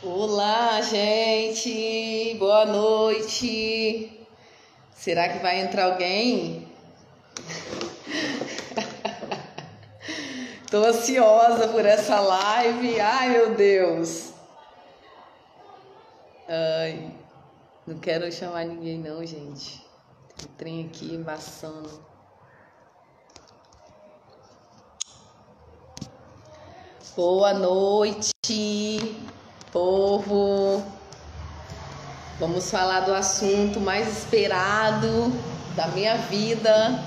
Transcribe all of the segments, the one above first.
Olá, gente! Boa noite! Será que vai entrar alguém? Tô ansiosa por essa live. Ai, meu Deus! Ai, não quero chamar ninguém não, gente. Tem um trem aqui embaçando. Boa noite, povo! Vamos falar do assunto mais esperado da minha vida.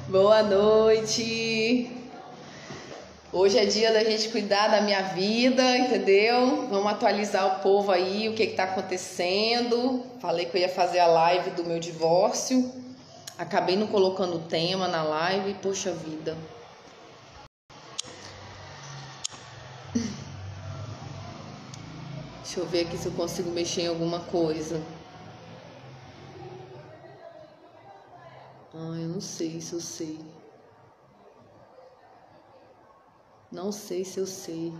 Boa noite! Hoje é dia da gente cuidar da minha vida, entendeu? Vamos atualizar o povo aí, o que tá acontecendo. Falei que eu ia fazer a live do meu divórcio. Acabei não colocando o tema na live, poxa vida. Deixa eu ver aqui se eu consigo mexer em alguma coisa. Eu não sei se eu sei. Não sei se eu sei.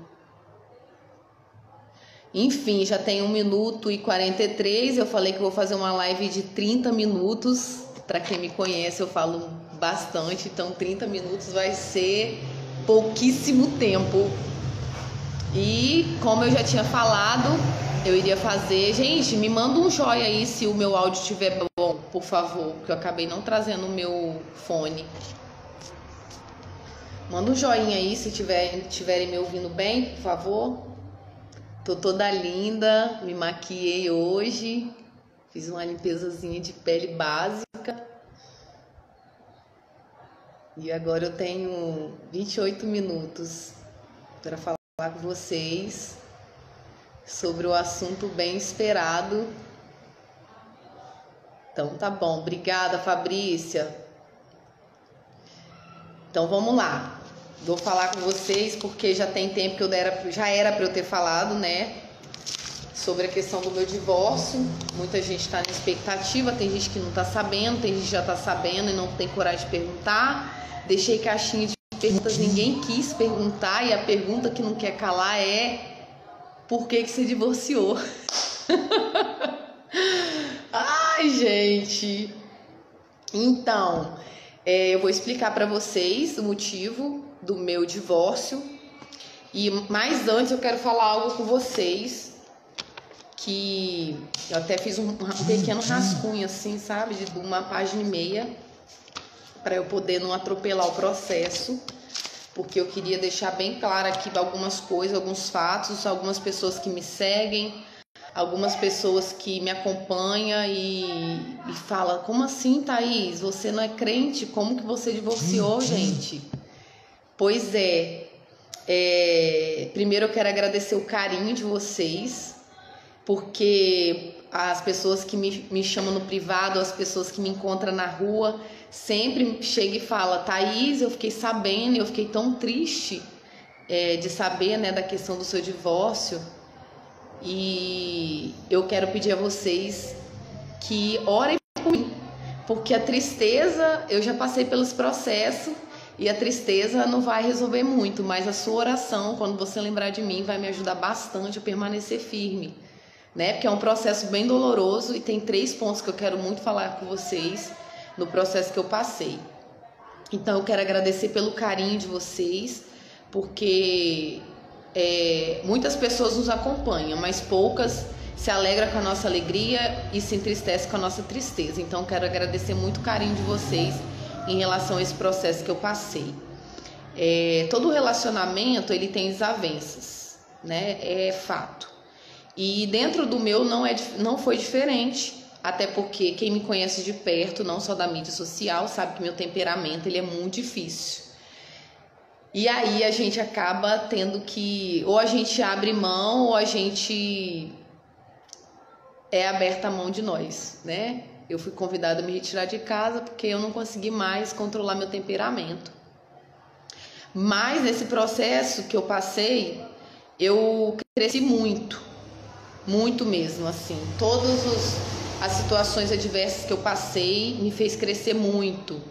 Enfim, já tem 1 minuto e 43. Eu falei que eu vou fazer uma live de 30 minutos. Para quem me conhece, eu falo bastante. Então, 30 minutos vai ser pouquíssimo tempo. E como eu já tinha falado, eu iria fazer... Gente, me manda um joinha aí se o meu áudio estiver bom, por favor. Porque eu acabei não trazendo o meu fone. Manda um joinha aí se tiverem me ouvindo bem, por favor. Tô toda linda, me maquiei hoje. Fiz uma limpezazinha de pele básica. E agora eu tenho 28 minutos para falar com vocês sobre o assunto bem esperado. Então tá bom, obrigada, Fabrícia. Então vamos lá. Vou falar com vocês porque já tem tempo que já era para eu ter falado, né? Sobre a questão do meu divórcio. Muita gente está na expectativa, tem gente que não está sabendo, tem gente que já está sabendo e não tem coragem de perguntar. Deixei caixinha de perguntas, ninguém quis perguntar, e a pergunta que não quer calar é: por que você divorciou? Ai, gente! Então, eu vou explicar para vocês o motivo do meu divórcio. Mas antes eu quero falar algo com vocês, que eu até fiz um pequeno rascunho assim, sabe, de 1,5 páginas, para eu poder não atropelar o processo, porque eu queria deixar bem claro aqui algumas coisas, alguns fatos, algumas pessoas que me seguem, algumas pessoas que me acompanham e falam: como assim, Thaís? Você não é crente? Como que você divorciou, gente? Pois primeiro eu quero agradecer o carinho de vocês, porque as pessoas que me chamam no privado, as pessoas que me encontram na rua, sempre chegam e falam: Thaís, eu fiquei sabendo, eu fiquei tão triste de saber, né, da questão do seu divórcio. E eu quero pedir a vocês que orem por mim, porque a tristeza, eu já passei pelos processos e a tristeza não vai resolver muito, mas a sua oração, quando você lembrar de mim, vai me ajudar bastante a permanecer firme, né? Porque é um processo bem doloroso e tem 3 pontos que eu quero muito falar com vocês no processo que eu passei. Então eu quero agradecer pelo carinho de vocês, porque muitas pessoas nos acompanham, mas poucas se alegram com a nossa alegria e se entristecem com a nossa tristeza. Então eu quero agradecer muito o carinho de vocês em relação a esse processo que eu passei. Todo relacionamento ele tem desavenças, né? É fato. E dentro do meu não foi diferente, até porque quem me conhece de perto, não só da mídia social, sabe que meu temperamento ele é muito difícil. E aí a gente acaba tendo que, ou a gente abre mão, ou a gente é aberta a mão de nós, né? Eu fui convidada a me retirar de casa porque eu não consegui mais controlar meu temperamento. Mas nesse processo que eu passei, eu cresci muito, muito mesmo, assim. As situações adversas que eu passei me fez crescer muito.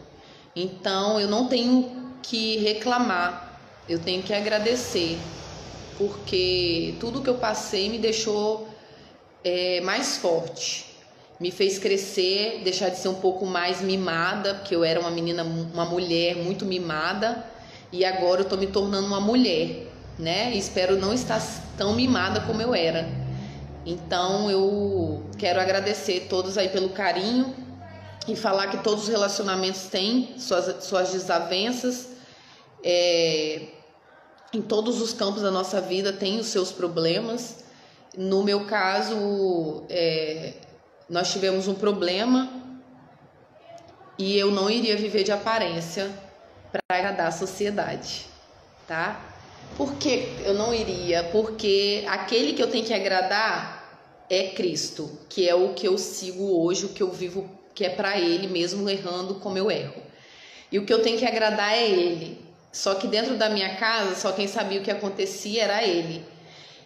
Então eu não tenho que reclamar, eu tenho que agradecer, porque tudo que eu passei me deixou mais forte, me fez crescer, deixar de ser um pouco mais mimada, porque eu era uma mulher muito mimada, e agora eu tô me tornando uma mulher, né? E espero não estar tão mimada como eu era. Então eu quero agradecer todos aí pelo carinho e falar que todos os relacionamentos têm suas desavenças, em todos os campos da nossa vida tem os seus problemas. No meu caso, nós tivemos um problema e eu não iria viver de aparência para agradar a sociedade, tá? Por que eu não iria? Porque aquele que eu tenho que agradar é Cristo, que é o que eu sigo hoje, o que eu vivo, que é para Ele, mesmo errando como eu erro. E o que eu tenho que agradar é Ele. Só que dentro da minha casa, só quem sabia o que acontecia era Ele.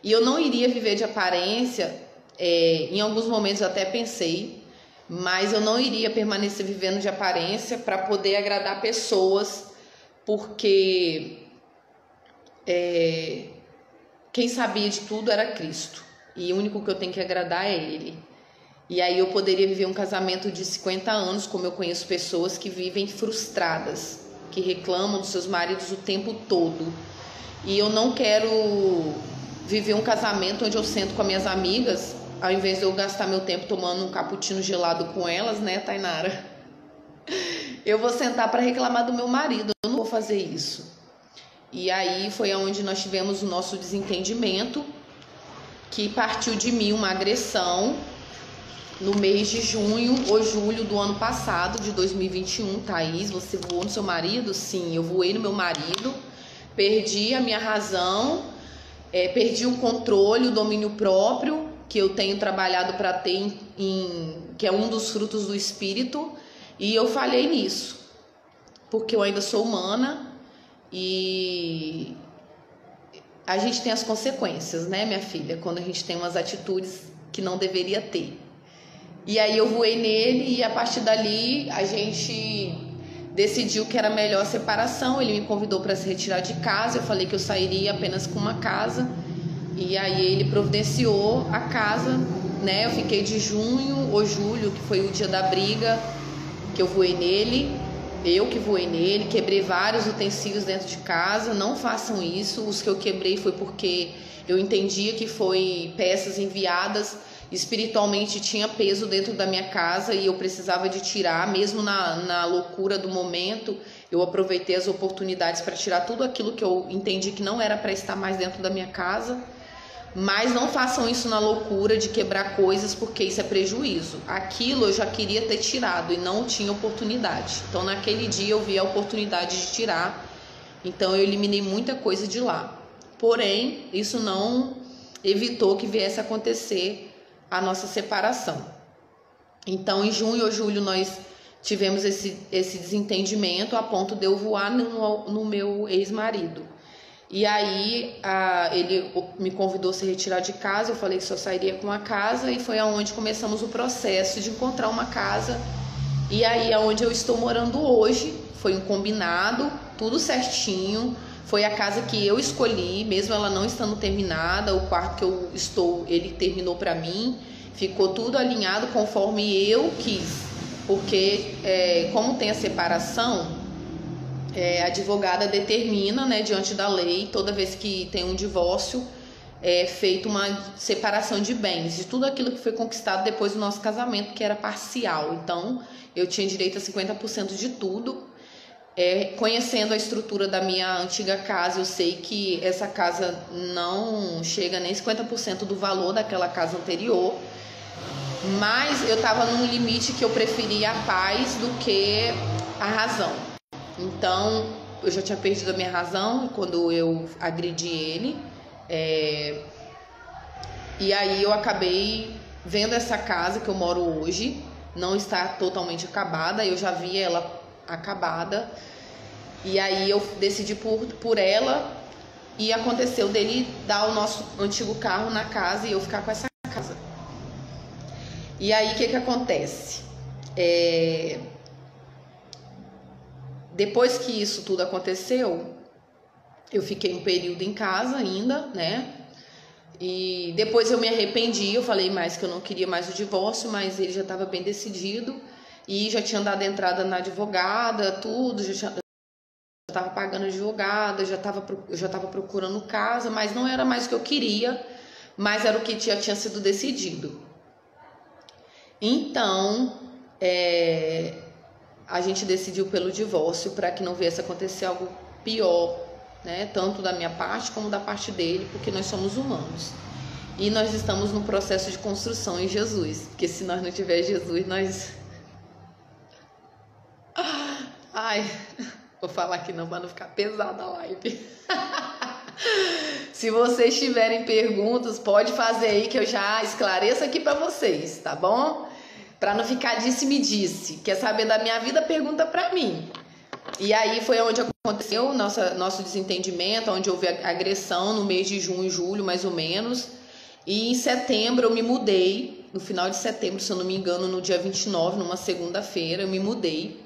E eu não iria viver de aparência, em alguns momentos eu até pensei, mas eu não iria permanecer vivendo de aparência para poder agradar pessoas, porque quem sabia de tudo era Cristo, e o único que eu tenho que agradar é Ele. E aí eu poderia viver um casamento de 50 anos, como eu conheço pessoas que vivem frustradas, que reclamam dos seus maridos o tempo todo. E eu não quero viver um casamento onde eu sento com as minhas amigas, ao invés de eu gastar meu tempo tomando um cappuccino gelado com elas, né, Tainara? Eu vou sentar para reclamar do meu marido, eu não vou fazer isso. E aí foi onde nós tivemos o nosso desentendimento, que partiu de mim uma agressão no mês de junho ou julho do ano passado, de 2021. Thaís, você voou no seu marido? Sim, eu voei no meu marido, perdi a minha razão, perdi o controle, o domínio próprio, que eu tenho trabalhado para ter, que é um dos frutos do Espírito, e eu falhei nisso, porque eu ainda sou humana e a gente tem as consequências, né, minha filha, quando a gente tem umas atitudes que não deveria ter. E aí eu voei nele e a partir dali a gente decidiu que era melhor a separação. Ele me convidou para se retirar de casa, eu falei que eu sairia apenas com uma casa, e aí ele providenciou a casa, né? Eu fiquei de junho ou julho, que foi o dia da briga, que eu voei nele, quebrei vários utensílios dentro de casa. Não façam isso, os que eu quebrei foi porque eu entendia que foi peças enviadas, espiritualmente tinha peso dentro da minha casa e eu precisava de tirar, mesmo na loucura do momento. Eu aproveitei as oportunidades para tirar tudo aquilo que eu entendi que não era para estar mais dentro da minha casa. Mas não façam isso na loucura de quebrar coisas, porque isso é prejuízo. Aquilo eu já queria ter tirado e não tinha oportunidade. Então naquele dia eu vi a oportunidade de tirar, então eu eliminei muita coisa de lá. Porém, isso não evitou que viesse a acontecer a nossa separação. Então em junho ou julho nós tivemos esse desentendimento a ponto de eu voar no meu ex-marido. E aí ele me convidou a se retirar de casa, eu falei que só sairia com a casa, e foi aonde começamos o processo de encontrar uma casa. E aí aonde eu estou morando hoje, foi um combinado, tudo certinho, foi a casa que eu escolhi, mesmo ela não estando terminada, o quarto que eu estou, ele terminou para mim, ficou tudo alinhado conforme eu quis, porque como tem a separação, a advogada determina, né, diante da lei, toda vez que tem um divórcio, é feita uma separação de bens, de tudo aquilo que foi conquistado depois do nosso casamento, que era parcial. Então, eu tinha direito a 50% de tudo. Conhecendo a estrutura da minha antiga casa, eu sei que essa casa não chega nem 50% do valor daquela casa anterior, mas eu estava num limite que eu preferia a paz do que a razão. Então, eu já tinha perdido a minha razão quando eu agredi ele. E aí eu acabei vendo essa casa que eu moro hoje, não está totalmente acabada, eu já vi ela acabada. E aí eu decidi por ela, e aconteceu dele dar o nosso antigo carro na casa e eu ficar com essa casa. E aí o que acontece? Depois que isso tudo aconteceu, eu fiquei um período em casa ainda, né? E depois eu me arrependi, eu falei mais que eu não queria mais o divórcio, mas ele já estava bem decidido e já tinha dado entrada na advogada, tudo, já estava pagando advogada, já estava procurando casa, mas não era mais o que eu queria, mas era o que já tinha sido decidido. Então, a gente decidiu pelo divórcio para que não viesse acontecer algo pior, né? Tanto da minha parte como da parte dele, porque nós somos humanos. E nós estamos no processo de construção em Jesus, porque se nós não tiver Jesus, nós... Ai, vou falar aqui não, para não ficar pesada a live. Se vocês tiverem perguntas, pode fazer aí que eu já esclareço aqui para vocês, tá bom? Para não ficar disse-me-disse. Quer saber da minha vida? Pergunta para mim. E aí foi onde aconteceu nosso desentendimento, onde houve agressão no mês de junho e julho, mais ou menos. E em setembro eu me mudei, no final de setembro, se eu não me engano, no dia 29, numa segunda-feira, eu me mudei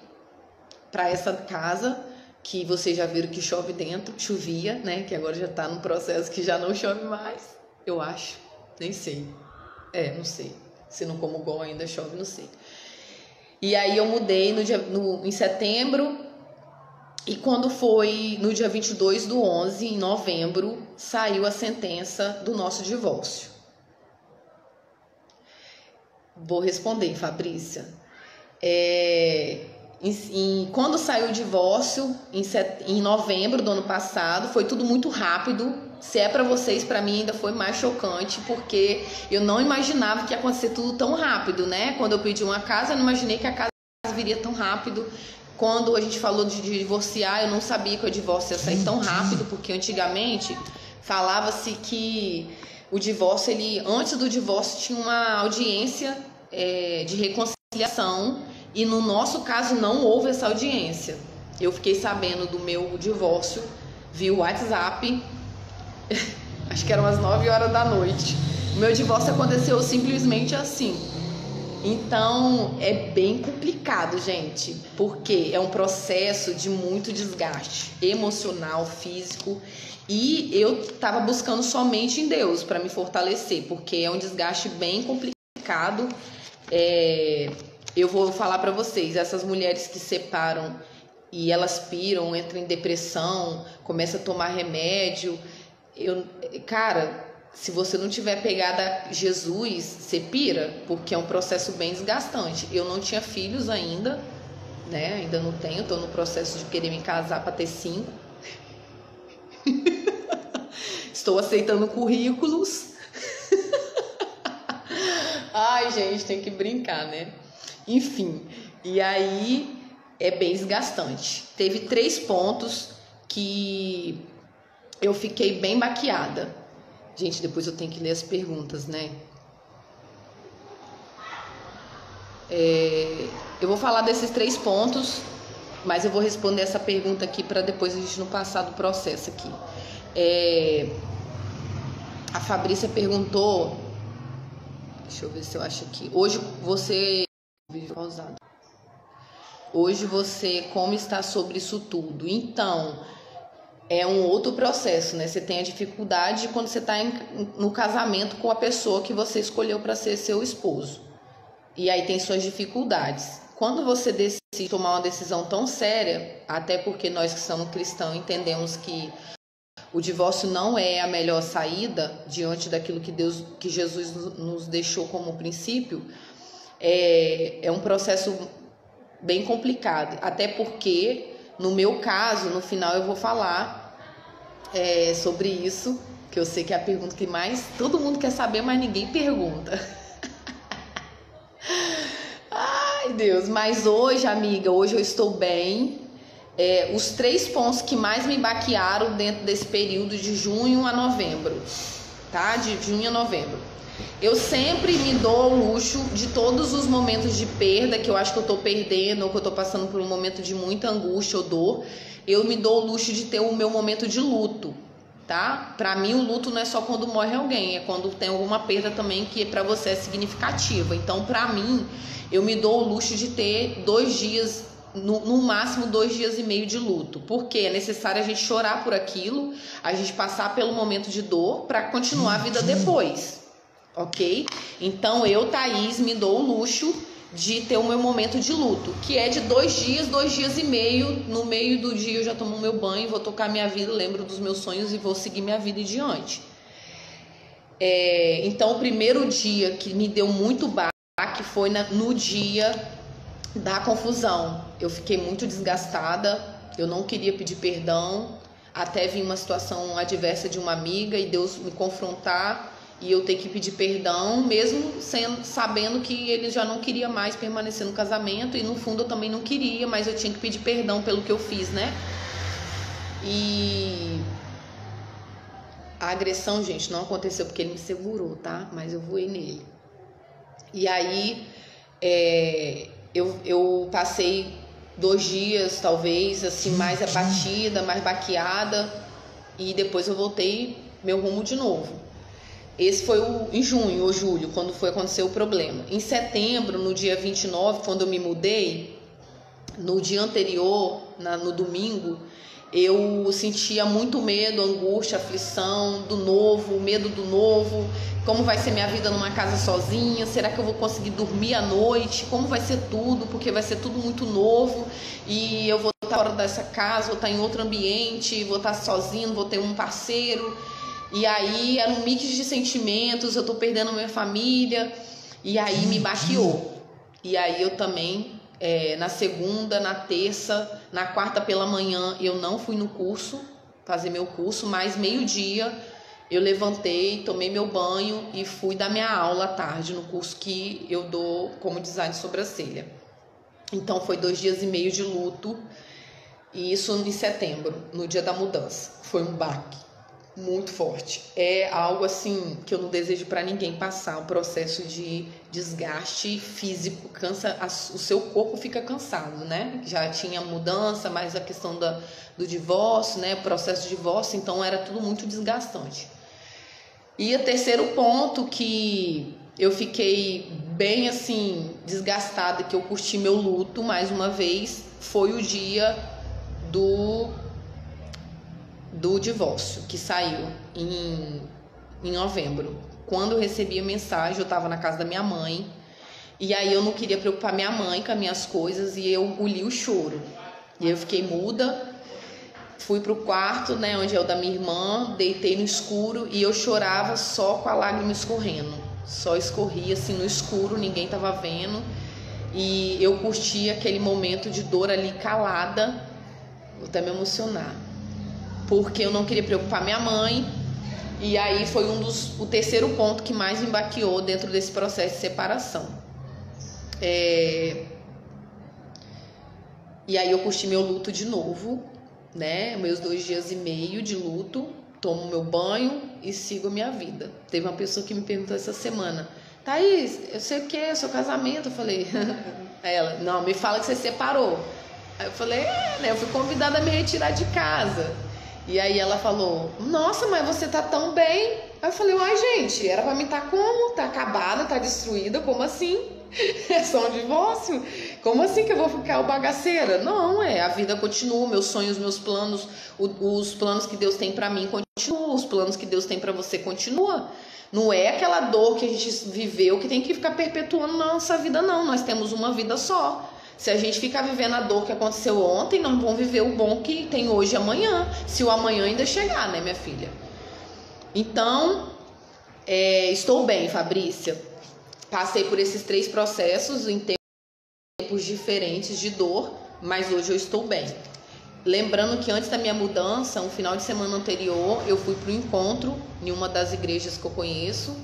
para essa casa, que vocês já viram que chove dentro, chovia, né? Que agora já tá num processo que já não chove mais, eu acho, nem sei. Não sei. Se no Comugol ainda chove, não sei. E aí eu mudei em setembro, e quando foi no dia 22/11, em novembro, saiu a sentença do nosso divórcio. Vou responder, Fabrícia. Quando saiu o divórcio, em novembro do ano passado, foi tudo muito rápido. Se é para vocês, para mim ainda foi mais chocante, porque eu não imaginava que ia acontecer tudo tão rápido, né? Quando eu pedi uma casa, eu não imaginei que a casa viria tão rápido. Quando a gente falou de divorciar, eu não sabia que o divórcio ia sair tão rápido, porque antigamente falava-se que o divórcio, antes do divórcio tinha uma audiência de reconciliação, e no nosso caso não houve essa audiência. Eu fiquei sabendo do meu divórcio via WhatsApp, acho que eram as 9 horas da noite. O meu divórcio aconteceu simplesmente assim. Então é bem complicado, gente, porque é um processo de muito desgaste emocional, físico, e eu estava buscando somente em Deus para me fortalecer, porque é um desgaste bem complicado. Eu vou falar para vocês, essas mulheres que separam e elas piram, entram em depressão, começam a tomar remédio, cara, se você não tiver pegada a Jesus, você pira, porque é um processo bem desgastante. Eu não tinha filhos ainda, né? Ainda não tenho, tô no processo de querer me casar para ter 5. Estou aceitando currículos. Ai, gente, tem que brincar, né? Enfim, e aí é bem desgastante. Teve 3 pontos que eu fiquei bem baqueada. Gente, depois eu tenho que ler as perguntas, né? Eu vou falar desses 3 pontos, mas eu vou responder essa pergunta aqui para depois a gente não passar do processo aqui. A Fabrícia perguntou, deixa eu ver se eu acho aqui. Hoje você... Vídeo pausado. Hoje você, como está sobre isso tudo? Então, é um outro processo, né? Você tem a dificuldade quando você está no casamento com a pessoa que você escolheu para ser seu esposo. E aí tem suas dificuldades. Quando você decide tomar uma decisão tão séria, até porque nós que somos cristãos entendemos que o divórcio não é a melhor saída diante daquilo que Jesus nos deixou como princípio, é um processo bem complicado, até porque no meu caso, no final eu vou falar sobre isso, que eu sei que é a pergunta que mais todo mundo quer saber, mas ninguém pergunta. Ai, Deus, mas hoje, amiga, hoje eu estou bem. Os 3 pontos que mais me baquearam dentro desse período de junho a novembro, tá? De junho a novembro. Eu sempre me dou o luxo de todos os momentos de perda, que eu acho que eu tô perdendo, ou que eu tô passando por um momento de muita angústia ou dor, eu me dou o luxo de ter o meu momento de luto, tá? Pra mim o luto não é só quando morre alguém, é quando tem alguma perda também que pra você é significativa. Então pra mim, eu me dou o luxo de ter 2 dias, no máximo 2 dias e meio de luto, porque é necessário a gente chorar por aquilo, a gente passar pelo momento de dor pra continuar a vida depois. Ok? Então eu, Thaís, me dou o luxo de ter o meu momento de luto, que é de 2 dias e meio. No meio do dia eu já tomo meu banho, vou tocar minha vida, lembro dos meus sonhos e vou seguir minha vida adiante. Então o primeiro dia que me deu muito baque foi no dia da confusão. Eu fiquei muito desgastada, eu não queria pedir perdão, até vir uma situação adversa de uma amiga e Deus me confrontar e eu ter que pedir perdão, mesmo sabendo que ele já não queria mais permanecer no casamento, e no fundo eu também não queria, mas eu tinha que pedir perdão pelo que eu fiz, né? E a agressão, gente, não aconteceu porque ele me segurou, tá? Mas eu voei nele. E aí eu passei 2 dias, talvez, assim, mais abatida, mais baqueada, e depois eu voltei meu rumo de novo. Esse foi em junho ou julho, quando aconteceu o problema. Em setembro, no dia 29, quando eu me mudei, no dia anterior, no domingo, eu sentia muito medo, angústia, aflição do novo, medo do novo. Como vai ser minha vida numa casa sozinha? Será que eu vou conseguir dormir à noite? Como vai ser tudo? Porque vai ser tudo muito novo e eu vou estar fora dessa casa, vou estar em outro ambiente, vou estar sozinha, não vou ter um parceiro. E aí era um mix de sentimentos, eu tô perdendo minha família, e aí me baqueou. E aí eu também, na segunda, na terça, na quarta pela manhã, eu não fui no curso, fazer meu curso, mas meio-dia eu levantei, tomei meu banho e fui dar minha aula à tarde no curso que eu dou como design de sobrancelha. Então foi 2 dias e meio de luto, e isso em setembro, no dia da mudança. Foi um baque muito forte. É algo assim que eu não desejo para ninguém passar, o processo de desgaste físico, cansa, o seu corpo fica cansado, né? Já tinha mudança, mas a questão do divórcio, né? O processo de divórcio, então era tudo muito desgastante. E o terceiro ponto que eu fiquei bem assim desgastada, que eu curti meu luto mais uma vez, foi o dia do divórcio, que saiu em novembro. Quando eu recebi a mensagem, eu estava na casa da minha mãe, e aí eu não queria preocupar minha mãe com as minhas coisas, e eu engoli o choro. E eu fiquei muda, fui pro quarto, né, onde é o da minha irmã, deitei no escuro, e eu chorava só com a lágrima escorrendo. Só escorria assim no escuro, ninguém tava vendo, e eu curti aquele momento de dor ali calada. Vou até me emocionar, porque eu não queria preocupar minha mãe. E aí foi o terceiro ponto que mais me baqueou dentro desse processo de separação. E aí eu curti meu luto de novo, né? Meus 2 dias e meio de luto, tomo meu banho e sigo a minha vida. Teve uma pessoa que me perguntou essa semana: Thaís, eu sei o que é seu casamento. Eu falei, ela, não, me fala que você separou. Aí eu falei, né? Eu fui convidada a me retirar de casa. E aí ela falou, nossa, mas você tá tão bem. Aí eu falei, uai, gente, era pra mim tá como? Tá acabada, tá destruída, como assim? É só um divórcio? Como assim que eu vou ficar bagaceira? Não, a vida continua, meus sonhos, meus planos, os planos que Deus tem pra mim continuam, os planos que Deus tem pra você continua. Não é aquela dor que a gente viveu que tem que ficar perpetuando na nossa vida, não. Nós temos uma vida só. Se a gente ficar vivendo a dor que aconteceu ontem, não vamos viver o bom que tem hoje e amanhã, se o amanhã ainda chegar, né, minha filha? Então, estou bem, Fabrícia. Passei por esses 3 processos em tempos diferentes de dor, mas hoje eu estou bem. Lembrando que antes da minha mudança, um final de semana anterior, eu fui para o encontro em uma das igrejas que eu conheço,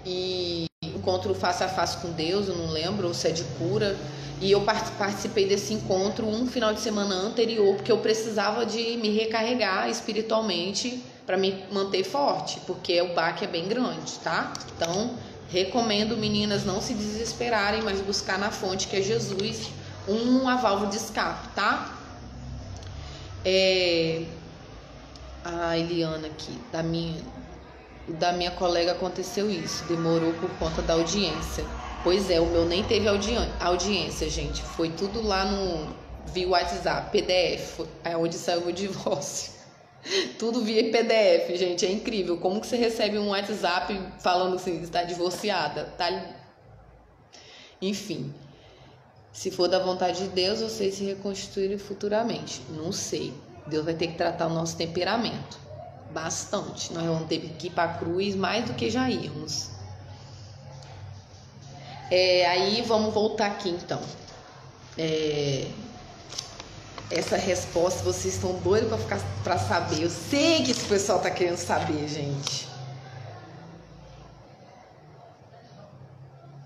e encontro face a face com Deus, eu não lembro, ou se é de cura. E eu participei desse encontro um final de semana anterior, porque eu precisava de me recarregar espiritualmente para me manter forte, porque o baque é bem grande, tá? Então, Recomendo, meninas, não se desesperarem, mas buscar na fonte, que é Jesus, uma válvula de escape, tá? A Eliana aqui, da minha colega aconteceu isso, demorou por conta da audiência. Pois é, o meu nem teve audiência, gente. Foi tudo lá via WhatsApp, PDF, é onde saiu o meu divórcio. Tudo via PDF, gente, é incrível. Como que você recebe um WhatsApp falando assim, está divorciada, tá? Enfim, se for da vontade de Deus, vocês se reconstruírem futuramente. Não sei. Deus vai ter que tratar o nosso temperamento bastante. Nós vamos ter que ir para a cruz mais do que já íamos. Aí vamos voltar aqui então. Essa resposta, vocês estão doidos para saber. Eu sei que esse pessoal tá querendo saber, gente.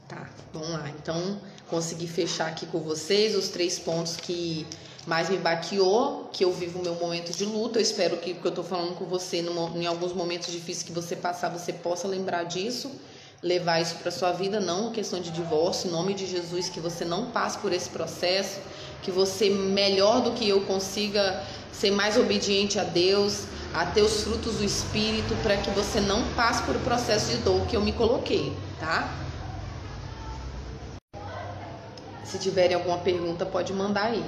Tá, vamos lá. Então, consegui fechar aqui com vocês os 3 pontos que mais me baqueou, que eu vivo o meu momento de luta. Eu espero que o que eu tô falando com você, em alguns momentos difíceis que você passar, você possa lembrar disso, levar isso para sua vida, não questão de divórcio, em nome de Jesus, que você não passe por esse processo, que você, melhor do que eu, consiga ser mais obediente a Deus, a ter os frutos do Espírito, para que você não passe por o processo de dor que eu me coloquei, tá? Se tiverem alguma pergunta, pode mandar aí.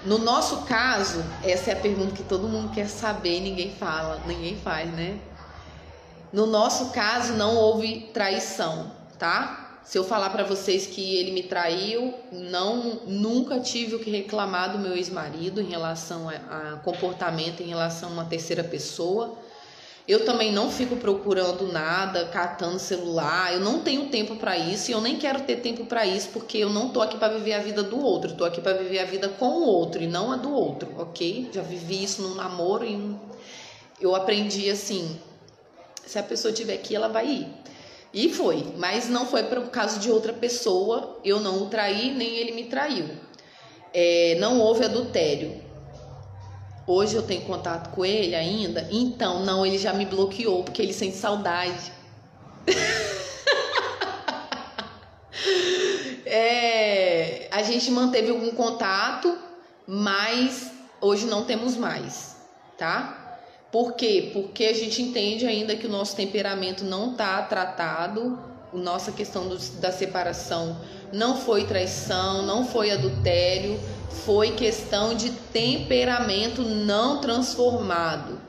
No nosso caso, essa é a pergunta que todo mundo quer saber e ninguém faz, né? No nosso caso, não houve traição, tá? Se eu falar para vocês que ele me traiu, nunca tive o que reclamar do meu ex-marido em relação a comportamento, em relação a uma terceira pessoa. Eu também não fico procurando nada, catando celular. Eu não tenho tempo para isso e eu nem quero ter tempo para isso, porque eu não tô aqui para viver a vida do outro. Eu tô aqui para viver a vida com o outro e não a do outro, ok? Já vivi isso no namoro e eu aprendi assim, se a pessoa estiver aqui, ela vai ir. E foi, mas não foi por causa de outra pessoa. Eu não o traí, nem ele me traiu. Não houve adultério. Hoje eu tenho contato com ele ainda. Então, não, ele já me bloqueou, porque ele sente saudade. A gente manteve algum contato, mas hoje não temos mais, tá? Por quê? Porque a gente entende ainda que o nosso temperamento não está tratado. A nossa questão da separação não foi traição, não foi adultério, foi questão de temperamento não transformado.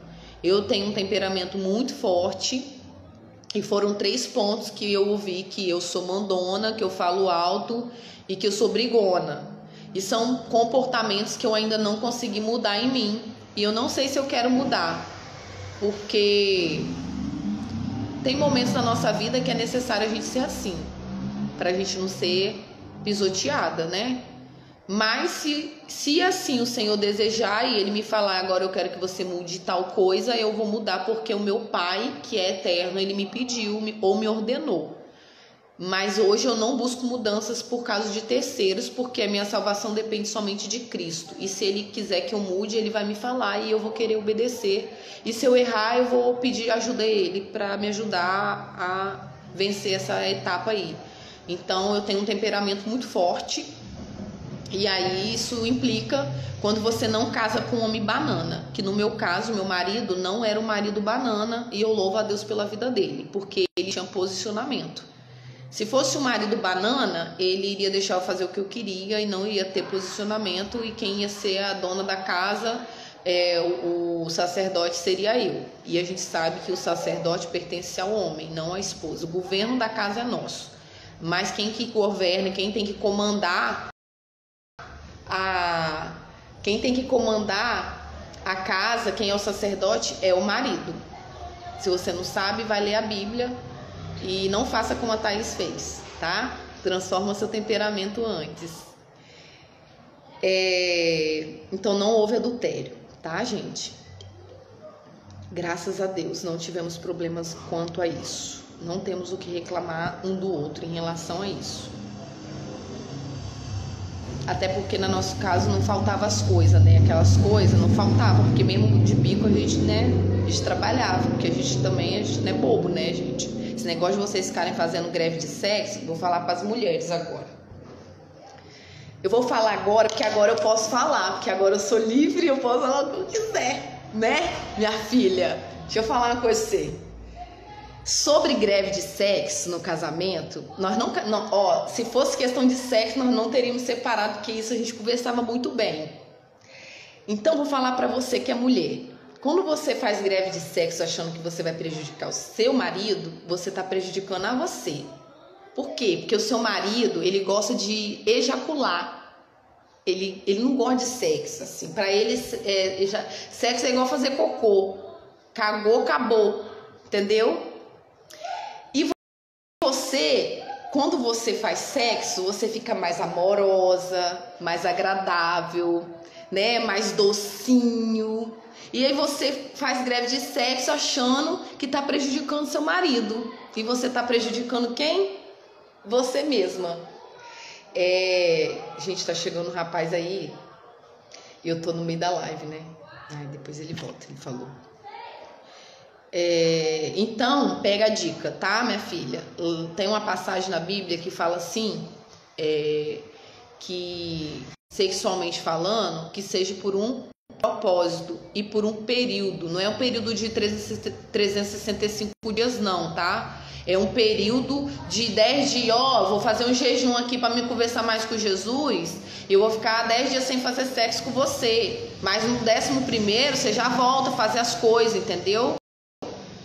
Eu tenho um temperamento muito forte e foram 3 pontos que eu ouvi: que eu sou mandona, que eu falo alto e que eu sou brigona. E são comportamentos que eu ainda não consegui mudar em mim. E eu não sei se eu quero mudar, porque tem momentos na nossa vida que é necessário a gente ser assim, pra gente não ser pisoteada, né? Mas se assim o Senhor desejar e Ele me falar, agora eu quero que você mude tal coisa, eu vou mudar, porque o meu Pai, que é eterno, Ele me pediu ou me ordenou. Mas hoje eu não busco mudanças por causa de terceiros, porque a minha salvação depende somente de Cristo. E se Ele quiser que eu mude, Ele vai me falar e eu vou querer obedecer. E se eu errar, eu vou pedir ajuda a Ele para me ajudar a vencer essa etapa aí. Então eu tenho um temperamento muito forte. E aí isso implica quando você não casa com um homem banana. Que no meu caso, meu marido não era um marido banana. E eu louvo a Deus pela vida dele, porque ele tinha posicionamento. Se fosse um marido banana, ele iria deixar eu fazer o que eu queria e não ia ter posicionamento, e quem ia ser a dona da casa, o sacerdote, seria eu. E a gente sabe que o sacerdote pertence ao homem, não à esposa. O governo da casa é nosso, mas quem que governa, quem tem que comandar a casa, quem é o sacerdote, é o marido. Se você não sabe, vai ler a Bíblia. E não faça como a Thaís fez, tá? Transforma seu temperamento antes. Então não houve adultério, tá, gente? Graças a Deus não tivemos problemas quanto a isso. Não temos o que reclamar um do outro em relação a isso. Até porque no nosso caso não faltava as coisas, né? Aquelas coisas não faltavam, porque mesmo de bico a gente trabalhava, porque a gente não é bobo, né, gente? Esse negócio de vocês ficarem fazendo greve de sexo, vou falar para as mulheres agora. Eu vou falar agora, porque agora eu posso falar, porque agora eu sou livre e eu posso falar o que eu quiser, né, minha filha? Deixa eu falar uma coisa pra você. Sobre greve de sexo no casamento, nós não, se fosse questão de sexo, nós não teríamos separado, porque isso a gente conversava muito bem. Então, vou falar pra você que é mulher. Quando você faz greve de sexo achando que você vai prejudicar o seu marido, você tá prejudicando a você. Por quê? Porque o seu marido, ele gosta de ejacular. Ele não gosta de sexo, assim. Pra ele, sexo é igual fazer cocô. Cagou, acabou. Entendeu? E você, quando você faz sexo, você fica mais amorosa, mais agradável, né? Mais docinho. E aí você faz greve de sexo achando que tá prejudicando seu marido. E você tá prejudicando quem? Você mesma. Gente, tá chegando um rapaz aí. E eu tô no meio da live, né? Aí depois ele volta, ele falou. Então, pega a dica, tá, minha filha? Tem uma passagem na Bíblia que fala assim, que sexualmente falando, que seja por um propósito e por um período. Não é um período de 365 dias não, tá? É um período de 10 dias, vou fazer um jejum aqui para me conversar mais com Jesus, eu vou ficar 10 dias sem fazer sexo com você, mas no 11º você já volta a fazer as coisas, entendeu?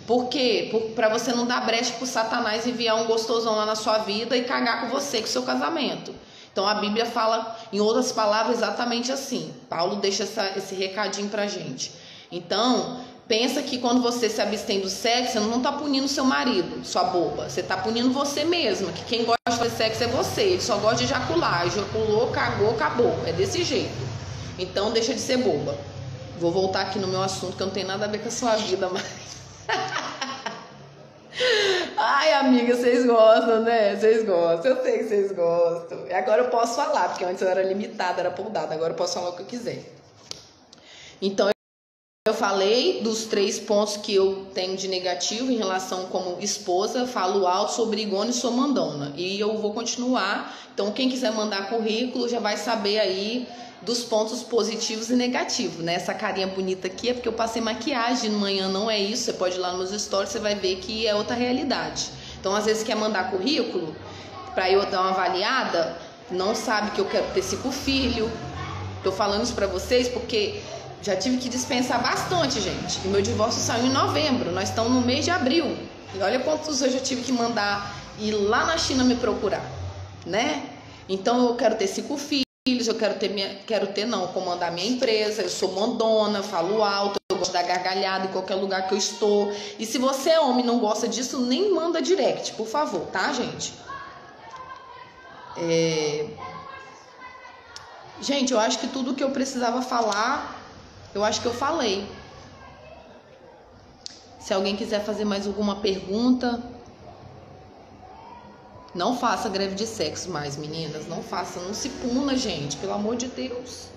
Por quê? Para você não dar brecha pro Satanás enviar um gostosão lá na sua vida e cagar com você, com o seu casamento. Então a Bíblia fala, em outras palavras, exatamente assim. Paulo deixa esse recadinho pra gente. Então, pensa que quando você se abstém do sexo, você não tá punindo seu marido, sua boba. Você tá punindo você mesma, que quem gosta de fazer sexo é você. Ele só gosta de ejacular. Ejaculou, cagou, acabou. É desse jeito. Então deixa de ser boba. Vou voltar aqui no meu assunto, que não tem nada a ver com a sua vida, mas... Ai, amiga, vocês gostam, né? Vocês gostam, eu sei que vocês gostam. E agora eu posso falar, porque antes eu era limitada, era podada. Agora eu posso falar o que eu quiser. Então, eu falei dos 3 pontos que eu tenho de negativo em relação como esposa. Falo alto, sou brigona e sou mandona. E eu vou continuar. Então, quem quiser mandar currículo já vai saber aí dos pontos positivos e negativos, né? Essa carinha bonita aqui é porque eu passei maquiagem de manhã, não é isso. Você pode ir lá nos stories, você vai ver que é outra realidade. Então, às vezes quer mandar currículo para eu dar uma avaliada, não sabe que eu quero ter 5 filhos. Tô falando isso para vocês porque já tive que dispensar bastante, gente. E meu divórcio saiu em novembro, nós estamos no mês de abril. E olha quantos eu já tive que mandar ir lá na China me procurar, né? Então, eu quero ter 5 filhos. Eu comandar minha empresa, eu sou mandona, falo alto, eu gosto da gargalhada em qualquer lugar que eu estou. E se você é homem e não gosta disso, nem manda direct, por favor, tá, gente? Gente, eu acho que tudo que eu precisava falar, eu acho que eu falei. Se alguém quiser fazer mais alguma pergunta... Não faça greve de sexo mais, meninas. Não faça, não se puna, gente. Pelo amor de Deus.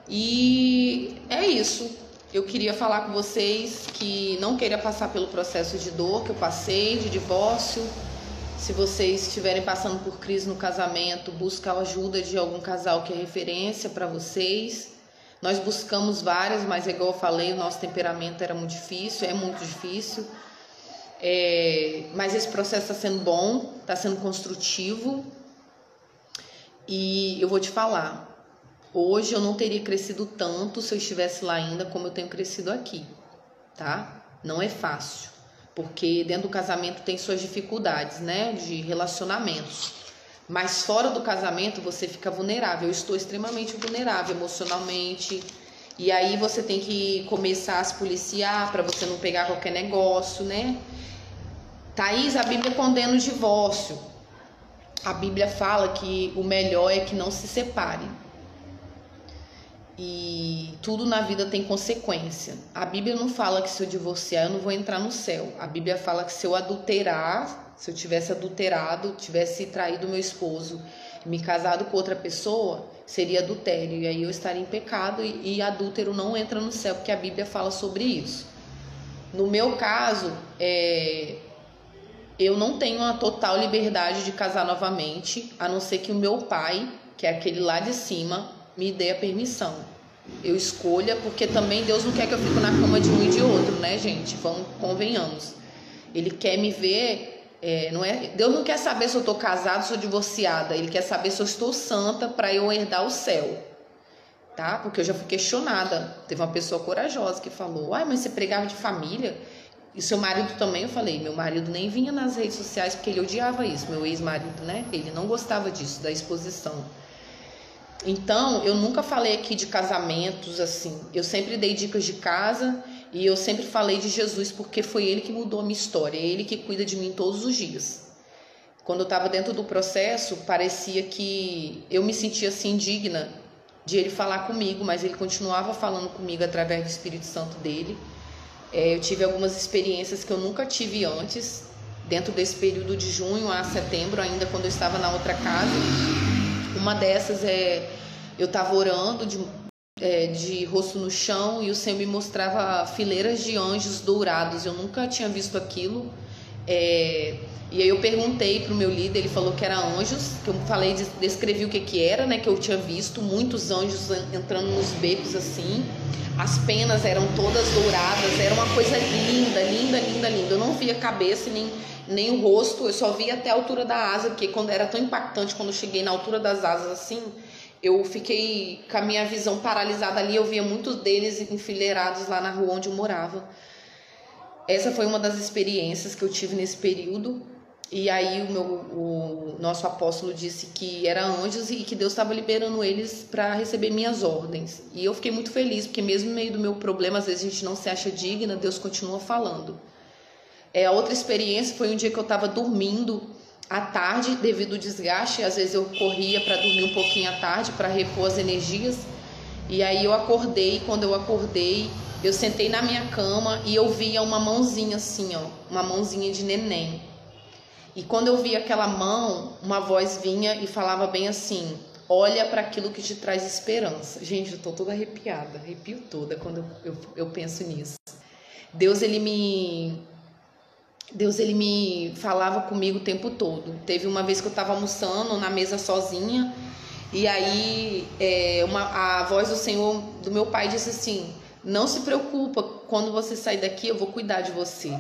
E é isso. Eu queria falar com vocês que não queria passar pelo processo de dor que eu passei, de divórcio. Se vocês estiverem passando por crise no casamento, busca a ajuda de algum casal que é referência para vocês. Nós buscamos várias, mas igual eu falei, o nosso temperamento era muito difícil, é muito difícil. Mas esse processo está sendo bom, está sendo construtivo. E eu vou te falar, hoje eu não teria crescido tanto se eu estivesse lá ainda como eu tenho crescido aqui, tá? Não é fácil, porque dentro do casamento tem suas dificuldades, né, de relacionamentos. Mas fora do casamento você fica vulnerável. Eu estou extremamente vulnerável emocionalmente. E aí você tem que começar a se policiar para você não pegar qualquer negócio, né? Thaís, a Bíblia condena o divórcio. A Bíblia fala que o melhor é que não se separe. E tudo na vida tem consequência. A Bíblia não fala que se eu divorciar eu não vou entrar no céu. A Bíblia fala que se eu adulterar, se eu tivesse adulterado, tivesse traído meu esposo, me casado com outra pessoa, seria adultério. E aí eu estaria em pecado e adúltero não entra no céu, porque a Bíblia fala sobre isso. No meu caso, eu não tenho uma total liberdade de casar novamente, a não ser que o meu pai, que é aquele lá de cima, me dê a permissão. Eu escolha, porque também Deus não quer que eu fique na cama de um e de outro, né, gente? Convenhamos. Ele quer me ver, Deus não quer saber se eu estou casada, se eu estou divorciada. Ele quer saber se eu estou santa para eu herdar o céu, tá? Porque eu já fui questionada. Teve uma pessoa corajosa que falou: mas você pregava de família? E seu marido também? Eu falei: meu marido nem vinha nas redes sociais porque ele odiava isso, meu ex-marido, né? Ele não gostava disso, da exposição. Então, eu nunca falei aqui de casamentos assim. Eu sempre dei dicas de casa e eu sempre falei de Jesus, porque foi Ele que mudou a minha história, é Ele que cuida de mim todos os dias. Quando eu estava dentro do processo, parecia que eu me sentia assim indigna de Ele falar comigo, mas Ele continuava falando comigo através do Espírito Santo dele. Eu tive algumas experiências que eu nunca tive antes, dentro desse período de junho a setembro, ainda quando eu estava na outra casa. Uma dessas eu estava orando de rosto no chão e o Senhor me mostrava fileiras de anjos dourados. Eu nunca tinha visto aquilo. E aí eu perguntei para o meu líder, ele falou que era anjos, que eu falei, descrevi o que era, né, que eu tinha visto, muitos anjos entrando nos becos assim. As penas eram todas douradas, era uma coisa linda, linda, linda, linda. Eu não via a cabeça nem o rosto, eu só via até a altura da asa, porque quando era tão impactante, quando eu cheguei na altura das asas assim, eu fiquei com a minha visão paralisada ali. Eu via muitos deles enfileirados lá na rua onde eu morava. Essa foi uma das experiências que eu tive nesse período. E aí o nosso apóstolo disse que eram anjos e que Deus estava liberando eles para receber minhas ordens. E eu fiquei muito feliz, porque mesmo no meio do meu problema, às vezes a gente não se acha digna, Deus continua falando. A outra experiência foi um dia que eu estava dormindo à tarde, devido ao desgaste. Às vezes eu corria para dormir um pouquinho à tarde, para repor as energias. E aí eu acordei, quando eu acordei, eu sentei na minha cama e eu via uma mãozinha assim, uma mãozinha de neném. E quando eu vi aquela mão, uma voz vinha e falava bem assim: olha para aquilo que te traz esperança. Gente, eu tô toda arrepiada, arrepio toda quando eu penso nisso. Deus ele me falava comigo o tempo todo. Teve uma vez que eu estava almoçando na mesa sozinha, e aí a voz do Senhor, do meu pai, disse assim: não se preocupa, quando você sair daqui eu vou cuidar de você.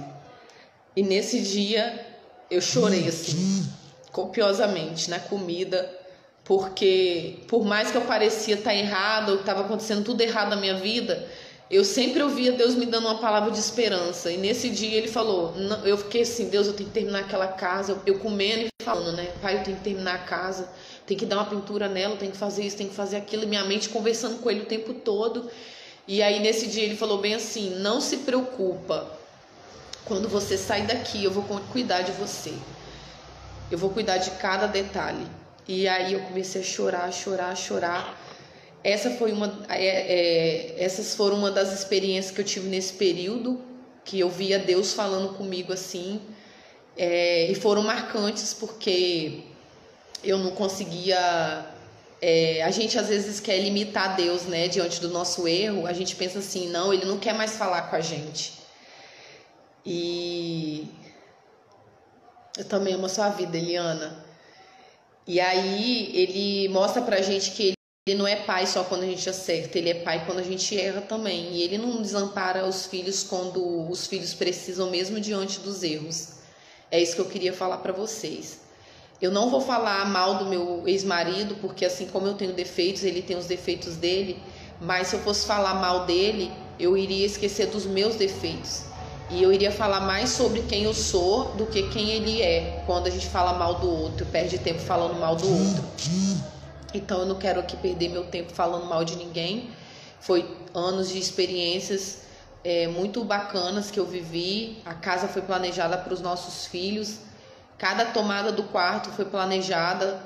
E nesse dia eu chorei assim, copiosamente na comida, porque por mais que eu parecia estar errada, ou estava acontecendo tudo errado na minha vida, eu sempre ouvia Deus me dando uma palavra de esperança. E nesse dia ele falou, eu fiquei assim: Deus, eu tenho que terminar aquela casa. Eu comendo e falando, né? Pai, eu tenho que terminar a casa, tem que dar uma pintura nela, tem que fazer isso, tem que fazer aquilo. E minha mente conversando com ele o tempo todo. E aí nesse dia ele falou bem assim: não se preocupa, quando você sair daqui eu vou cuidar de você, eu vou cuidar de cada detalhe. E aí eu comecei a chorar. Essas foram uma das experiências que eu tive nesse período, que eu via Deus falando comigo assim, e foram marcantes, porque eu não conseguia... a gente às vezes quer limitar Deus, né, diante do nosso erro. A gente pensa assim: não, Ele não quer mais falar com a gente. E eu também amo a sua vida, Eliana. E aí ele mostra pra gente que ele não é pai só quando a gente acerta, ele é pai quando a gente erra também. E ele não desampara os filhos quando os filhos precisam, mesmo diante dos erros. É isso que eu queria falar pra vocês. Eu não vou falar mal do meu ex-marido, porque assim como eu tenho defeitos, ele tem os defeitos dele. Mas se eu fosse falar mal dele, eu iria esquecer dos meus defeitos. E eu iria falar mais sobre quem eu sou do que quem ele é. Quando a gente fala mal do outro, perde tempo falando mal do outro. Então eu não quero aqui perder meu tempo falando mal de ninguém. Foi anos de experiências muito bacanas que eu vivi. A casa foi planejada para os nossos filhos. Cada tomada do quarto foi planejada.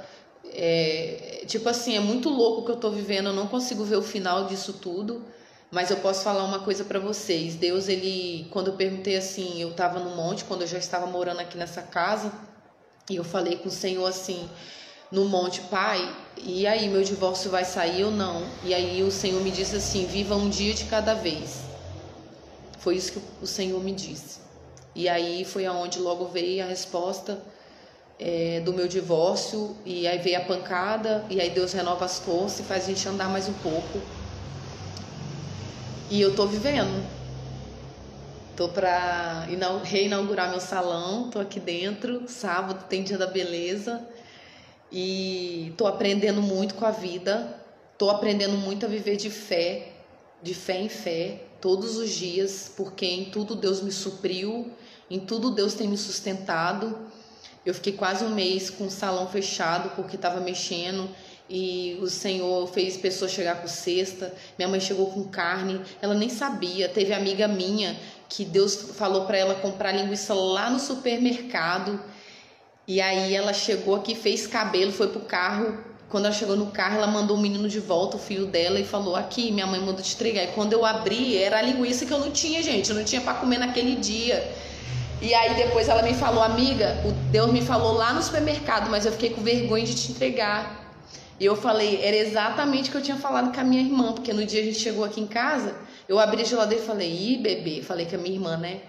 Tipo assim, é muito louco o que eu tô vivendo. Eu não consigo ver o final disso tudo. Mas eu posso falar uma coisa para vocês. Deus, quando eu perguntei assim, eu estava no monte, quando eu já estava morando aqui nessa casa, e eu falei com o Senhor assim, no monte: Pai, e aí, meu divórcio vai sair ou não? E aí o Senhor me disse assim: viva um dia de cada vez. Foi isso que o Senhor me disse. E aí foi aonde logo veio a resposta do meu divórcio, e aí veio a pancada, e aí Deus renova as forças e faz a gente andar mais um pouco. E eu tô vivendo. Tô pra reinaugurar meu salão, tô aqui dentro, sábado tem Dia da Beleza, e tô aprendendo muito com a vida, tô aprendendo muito a viver de fé em fé, todos os dias, porque em tudo Deus me supriu, em tudo Deus tem me sustentado. Eu fiquei quase um mês com o salão fechado, porque estava mexendo, e o Senhor fez pessoas chegar com cesta. Minha mãe chegou com carne, ela nem sabia. Teve amiga minha que Deus falou para ela comprar linguiça lá no supermercado, e aí ela chegou aqui, fez cabelo, foi pro carro. Quando ela chegou no carro, ela mandou o menino de volta, o filho dela, e falou: aqui, minha mãe mandou te entregar. E quando eu abri, era a linguiça que eu não tinha, gente, eu não tinha para comer naquele dia. E aí depois ela me falou: amiga, o Deus me falou lá no supermercado, mas eu fiquei com vergonha de te entregar. E eu falei: era exatamente o que eu tinha falado com a minha irmã, porque no dia a gente chegou aqui em casa, eu abri a geladeira e falei: ih, bebê, falei com a minha irmã, né?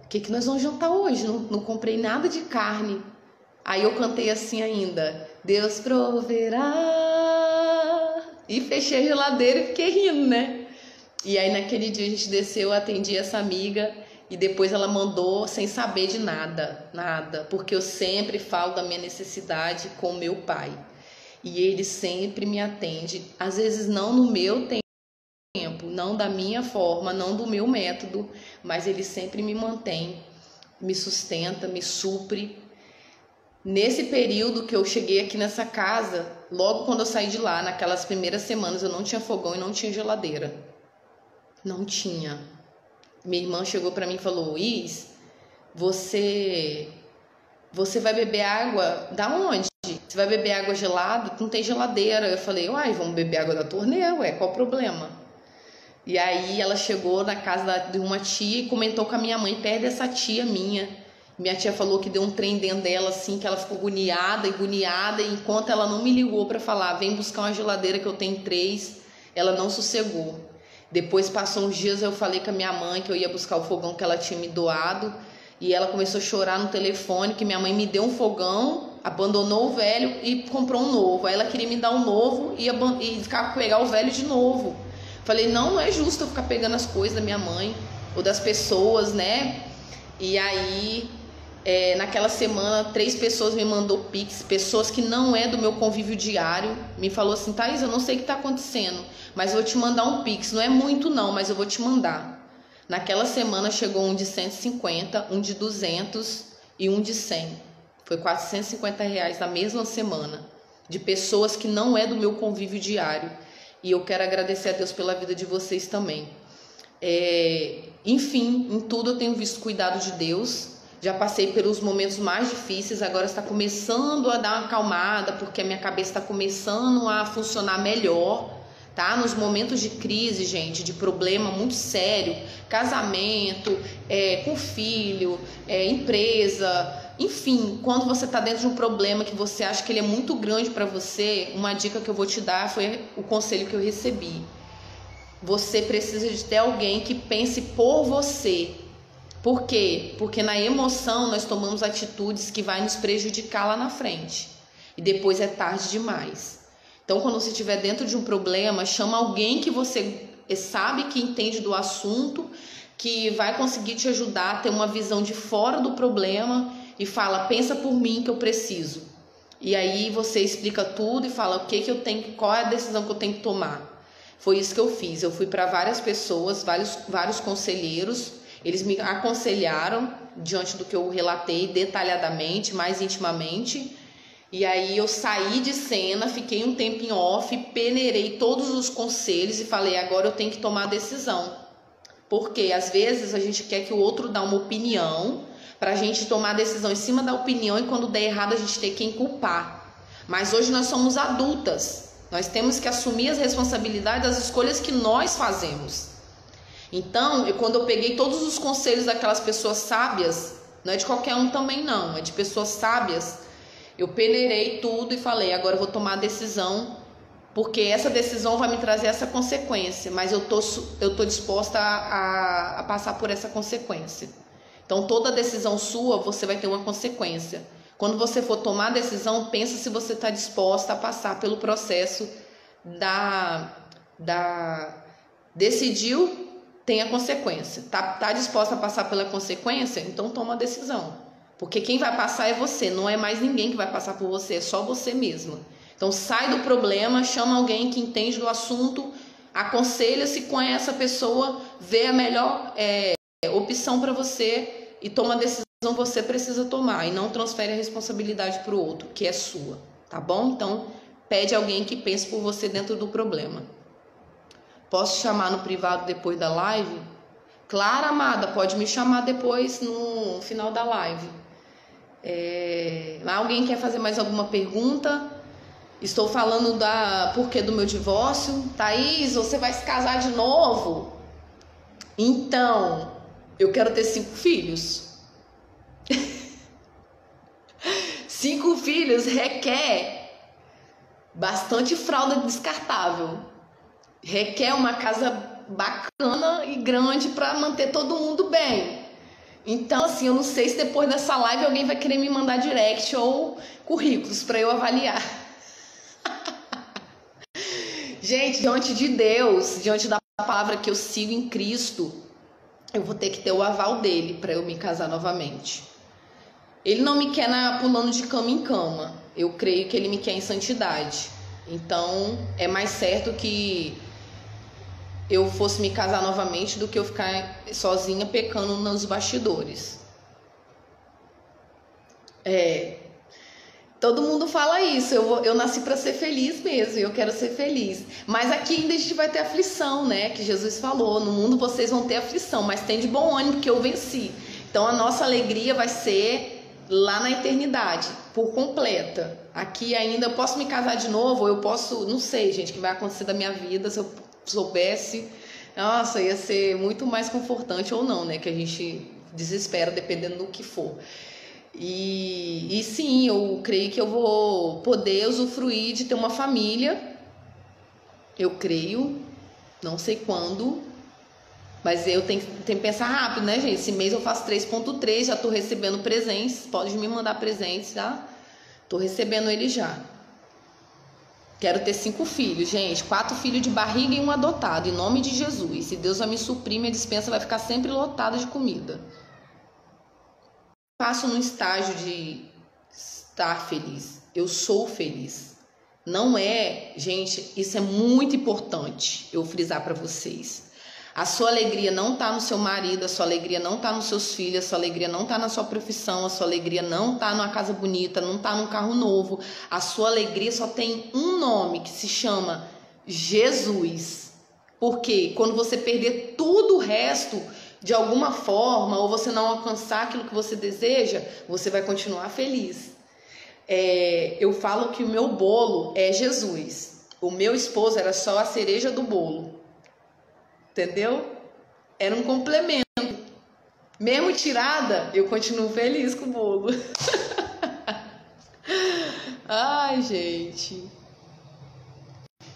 O que nós vamos jantar hoje? Não comprei nada de carne. Aí eu cantei assim ainda: Deus proverá. E fechei a geladeira e fiquei rindo, né? E aí naquele dia a gente desceu, eu atendi essa amiga, e depois ela mandou sem saber de nada, porque eu sempre falo da minha necessidade com o meu pai. E ele sempre me atende, às vezes não no meu tempo, não da minha forma, não do meu método, mas ele sempre me mantém, me sustenta, me supre. Nesse período que eu cheguei aqui nessa casa, logo quando eu saí de lá, naquelas primeiras semanas, eu não tinha fogão e não tinha geladeira. Não tinha. Minha irmã chegou para mim e falou: Is, você vai beber água da onde? Você vai beber água gelada? Não tem geladeira. Eu falei: uai, vamos beber água da torneira, ué, qual o problema? E aí ela chegou na casa de uma tia e comentou com a minha mãe, perto dessa tia minha. Minha tia falou que deu um trem dentro dela, assim, que ela ficou agoniada, e enquanto ela não me ligou para falar: vem buscar uma geladeira que eu tenho 3, ela não sossegou. Depois passou uns dias, eu falei com a minha mãe que eu ia buscar o fogão que ela tinha me doado, e ela começou a chorar no telefone que minha mãe me deu um fogão, abandonou o velho e comprou um novo. Aí ela queria me dar um novo e pegar o velho de novo. Falei: não é justo eu ficar pegando as coisas da minha mãe ou das pessoas, né? E aí naquela semana 3 pessoas me mandou pix, pessoas que não é do meu convívio diário, me falou assim: Thaís, eu não sei o que está acontecendo, mas eu vou te mandar um pix, não é muito não, mas eu vou te mandar. Naquela semana chegou um de 150, um de 200 e um de 100. Foi R$450 na mesma semana, de pessoas que não é do meu convívio diário. E eu quero agradecer a Deus pela vida de vocês também. Enfim, em tudo eu tenho visto o cuidado de Deus. Já passei pelos momentos mais difíceis, agora está começando a dar uma acalmada, porque a minha cabeça está começando a funcionar melhor, tá? Nos momentos de crise, gente, de problema muito sério, casamento, com filho, empresa, enfim, quando você está dentro de um problema que você acha que ele é muito grande para você, uma dica que eu vou te dar foi o conselho que eu recebi. Você precisa de ter alguém que pense por você. Por quê? Porque na emoção nós tomamos atitudes que vai nos prejudicar lá na frente. E depois é tarde demais. Então, quando você estiver dentro de um problema, chama alguém que você sabe que entende do assunto, que vai conseguir te ajudar a ter uma visão de fora do problema e fala: pensa por mim que eu preciso. E aí você explica tudo e fala qual é a decisão que eu tenho que tomar. Foi isso que eu fiz. Eu fui para várias pessoas, vários conselheiros. Eles me aconselharam diante do que eu relatei detalhadamente, mais intimamente. E aí eu saí de cena, fiquei um tempo em off, peneirei todos os conselhos e falei: agora eu tenho que tomar a decisão. Porque às vezes a gente quer que o outro dê uma opinião para a gente tomar a decisão em cima da opinião, e quando der errado a gente tem quem culpar. Mas hoje nós somos adultas, nós temos que assumir as responsabilidades das escolhas que nós fazemos. Então, quando eu peguei todos os conselhos daquelas pessoas sábias, não é de qualquer um também não, é de pessoas sábias, eu peneirei tudo e falei: agora eu vou tomar a decisão, porque essa decisão vai me trazer essa consequência, mas eu tô disposta a passar por essa consequência. Então, toda decisão sua, você vai ter uma consequência. Quando você for tomar a decisão, pensa se você está disposta a passar pelo processo decidiu, tem a consequência. Tá disposta a passar pela consequência? Então toma a decisão. Porque quem vai passar é você, não é mais ninguém que vai passar por você, é só você mesma. Então sai do problema, chama alguém que entende do assunto, aconselha-se com essa pessoa, vê a melhor opção para você e toma a decisão que você precisa tomar. E não transfere a responsabilidade para o outro, que é sua, tá bom? Então pede alguém que pense por você dentro do problema. Posso chamar no privado depois da live? Claro, amada, pode me chamar depois no final da live. Alguém quer fazer mais alguma pergunta? Estou falando porquê do meu divórcio. Thaís, você vai se casar de novo? Então, eu quero ter 5 filhos. 5 filhos requer bastante fralda descartável. Requer uma casa bacana e grande para manter todo mundo bem. Então, assim, eu não sei se depois dessa live alguém vai querer me mandar direct ou currículos para eu avaliar. Gente, diante de Deus, diante da palavra que eu sigo em Cristo, eu vou ter que ter o aval dele para eu me casar novamente. Ele não me quer pulando de cama em cama. Eu creio que ele me quer em santidade. Então, é mais certo que eu fosse me casar novamente do que eu ficar sozinha pecando nos bastidores. Todo mundo fala isso, eu nasci para ser feliz mesmo, eu quero ser feliz. Mas aqui ainda a gente vai ter aflição, né? Que Jesus falou, no mundo vocês vão ter aflição, mas tem de bom ânimo porque eu venci. Então a nossa alegria vai ser lá na eternidade, por completa. Aqui ainda eu posso me casar de novo, eu posso, não sei, gente, o que vai acontecer da minha vida, se eu soubesse, nossa, ia ser muito mais confortante ou não, né? Que a gente desespera dependendo do que for. E sim, eu creio que eu vou poder usufruir de ter uma família. Eu creio, não sei quando, mas eu tenho que pensar rápido, né, gente? Esse mês eu faço 3.3, já tô recebendo presentes. Pode me mandar presentes, tá? Tô recebendo ele já. Quero ter 5 filhos, gente. 4 filhos de barriga e 1 adotado, em nome de Jesus. Se Deus vai me suprir, minha despensa vai ficar sempre lotada de comida. Passo no estágio de estar feliz. Eu sou feliz. Não é, gente, isso é muito importante eu frisar para vocês. A sua alegria não está no seu marido, a sua alegria não está nos seus filhos, a sua alegria não está na sua profissão, a sua alegria não está numa casa bonita, não está num carro novo. A sua alegria só tem um nome, que se chama Jesus. Porque quando você perder tudo o resto, de alguma forma, ou você não alcançar aquilo que você deseja, você vai continuar feliz. Eu falo que o meu bolo é Jesus. O meu esposo era só a cereja do bolo. Entendeu? Era um complemento. Mesmo tirada, eu continuo feliz com o bolo. Ai, gente.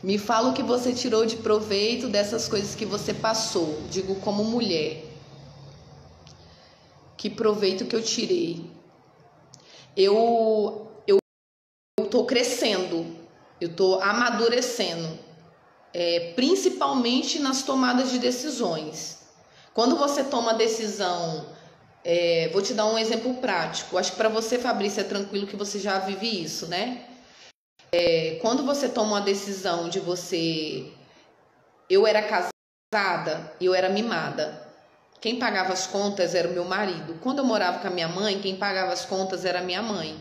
Me fala o que você tirou de proveito dessas coisas que você passou. Digo como mulher. Que proveito que eu tirei? Eu tô crescendo. Eu tô amadurecendo. Principalmente nas tomadas de decisões. Quando você toma decisão, vou te dar um exemplo prático. Acho que para você, Fabrícia, é tranquilo que você já vive isso, né? Quando você toma uma decisão de você... Eu era casada e eu era mimada. Quem pagava as contas era o meu marido. Quando eu morava com a minha mãe, quem pagava as contas era a minha mãe.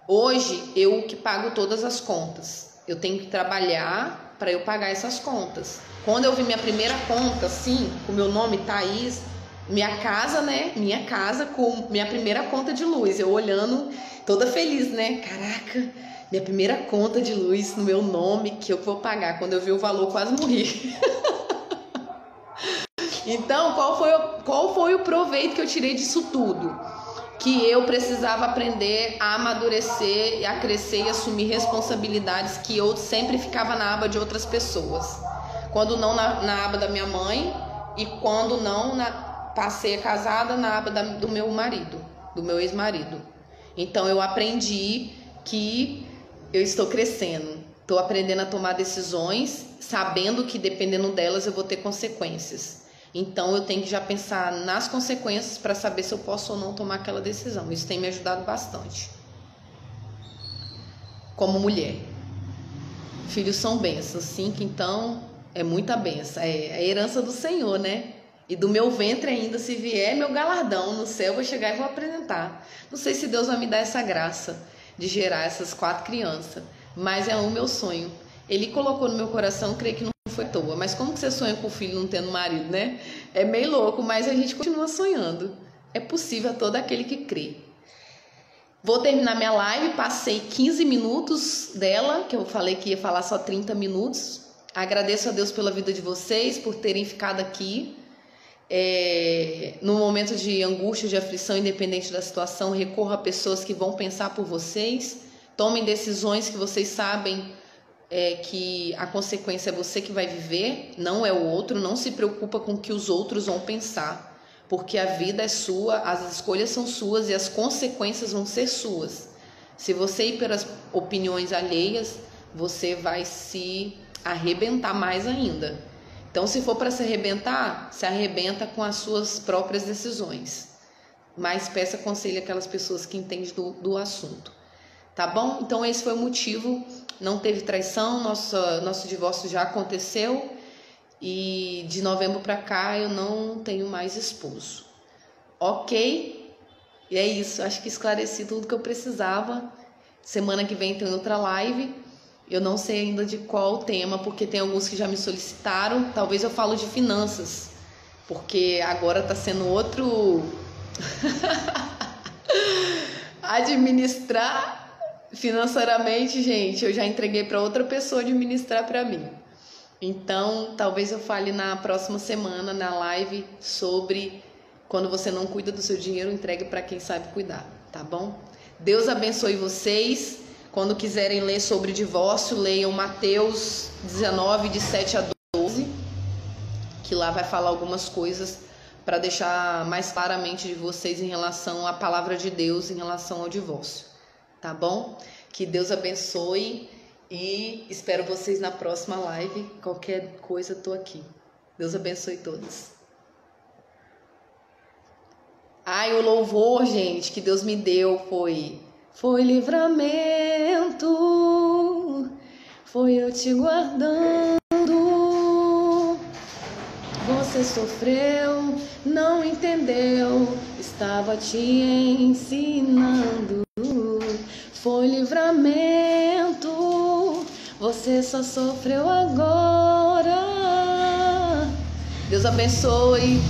Hoje, eu que pago todas as contas. Eu tenho que trabalhar para eu pagar essas contas. Quando eu vi minha primeira conta, assim, com meu nome, Thaís, minha casa, né? Minha casa com minha primeira conta de luz. Eu olhando, toda feliz, né? Caraca, minha primeira conta de luz no meu nome, que eu vou pagar. Quando eu vi o valor, quase morri. Então, qual foi o proveito que eu tirei disso tudo? Que eu precisava aprender a amadurecer, a crescer e assumir responsabilidades que eu sempre ficava na aba de outras pessoas. Quando não na aba da minha mãe e quando não passei casada na aba do meu marido, do meu ex-marido. Então eu aprendi que eu estou crescendo, estou aprendendo a tomar decisões, sabendo que dependendo delas eu vou ter consequências. Então eu tenho que já pensar nas consequências para saber se eu posso ou não tomar aquela decisão. Isso tem me ajudado bastante. Como mulher. Filhos são bênçãos, sim, que então é muita bênção. É a herança do Senhor, né? E do meu ventre ainda, se vier meu galardão no céu, eu vou chegar e vou apresentar. Não sei se Deus vai me dar essa graça de gerar essas 4 crianças, mas é o meu sonho. Ele colocou no meu coração, creio que não foi à toa. Mas como que você sonha com o filho não tendo marido, né? É meio louco, mas a gente continua sonhando. É possível a todo aquele que crê. Vou terminar minha live, passei 15 minutos dela, que eu falei que ia falar só 30 minutos. Agradeço a Deus pela vida de vocês, por terem ficado aqui. No momento de angústia, de aflição, independente da situação, recorra a pessoas que vão pensar por vocês. Tomem decisões que vocês sabem que a consequência é você que vai viver, não é o outro. Não se preocupa com o que os outros vão pensar, porque a vida é sua, as escolhas são suas e as consequências vão ser suas. Se você ir pelas opiniões alheias, você vai se arrebentar mais ainda. Então, se for para se arrebentar, se arrebenta com as suas próprias decisões. Mas peça conselho àquelas pessoas que entendem do assunto. Tá bom? Então, esse foi o motivo. Não teve traição, nosso divórcio já aconteceu. E de novembro para cá eu não tenho mais esposo. Ok? E é isso. Acho que esclareci tudo que eu precisava. Semana que vem tem outra live. Eu não sei ainda de qual tema, porque tem alguns que já me solicitaram. Talvez eu falo de finanças, porque agora está sendo outro... Administrar financeiramente, gente, eu já entreguei para outra pessoa administrar para mim. Então, talvez eu fale na próxima semana, na live, sobre quando você não cuida do seu dinheiro, entregue para quem sabe cuidar, tá bom? Deus abençoe vocês. Quando quiserem ler sobre divórcio, leiam Mateus 19, de 7 a 12, que lá vai falar algumas coisas para deixar mais claramente de vocês em relação à palavra de Deus, em relação ao divórcio, tá bom? Que Deus abençoe e espero vocês na próxima live. Qualquer coisa, tô aqui. Deus abençoe todos. O louvor, gente, que Deus me deu foi livramento, foi eu te guardando. Você sofreu, não entendeu, estava te ensinando. Foi livramento, você só sofreu agora. Deus abençoe.